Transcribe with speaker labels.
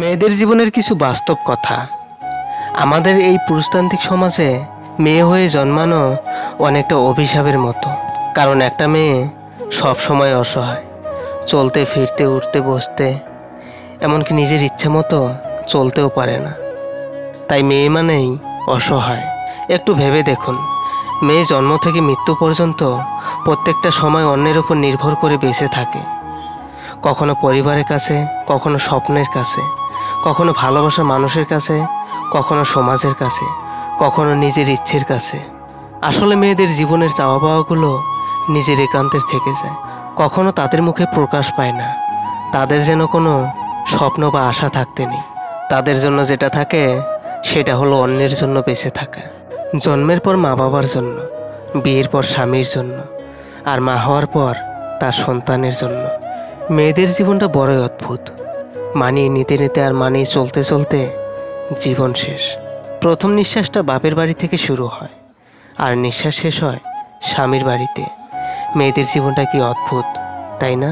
Speaker 1: মেয়েদের জীবনের কিছু বাস্তব কথা। আমাদের এই পুরুষতান্ত্রিক সমাজে মেয়ে হয়ে জন্মানো অনেকটা অভিশাপের মতো। কারণ একটা মেয়ে সব সময় অসহায়, চলতে ফিরতে উঠতে বসতে, এমনকি নিজের ইচ্ছে মতো চলতেও পারে না। তাই মেয়ে মানেই অসহায়। একটু ভেবে দেখুন, মেয়ে জন্ম থেকে মৃত্যু পর্যন্ত প্রত্যেকটা সময় অন্যের উপর নির্ভর করে বেঁচে থাকে। কখনো পরিবারের কাছে, কখনো স্বপ্নের কাছে, কখনো ভালোবাসা মানুষের কাছে, কখনো সমাজের কাছে, কখনো নিজের ইচ্ছের কাছে। আসলে মেয়েদের জীবনের চাওয়া পাওয়াগুলো নিজের একান্তের থেকে যায়, কখনো তাদের মুখে প্রকাশ পায় না। তাদের যেন কোনো স্বপ্ন বা আশা থাকতে নেই। তাদের জন্য যেটা থাকে সেটা হলো অন্যের জন্য বেঁচে থাকা। জন্মের পর মা বাবার জন্য, বিয়ের পর স্বামীর জন্য, আর মা হওয়ার পর তার সন্তানের জন্য। মেয়েদের জীবনটা বড়ই অদ্ভুত। মানিয়ে নিতে নিতে আর মানিয়ে চলতে চলতে জীবন শেষ। প্রথম নিঃশ্বাসটা বাপের বাড়ি থেকে শুরু হয়, আর নিঃশ্বাস শেষ হয় স্বামীর বাড়িতে। মেয়েদের জীবনটা কি অদ্ভুত, তাই না?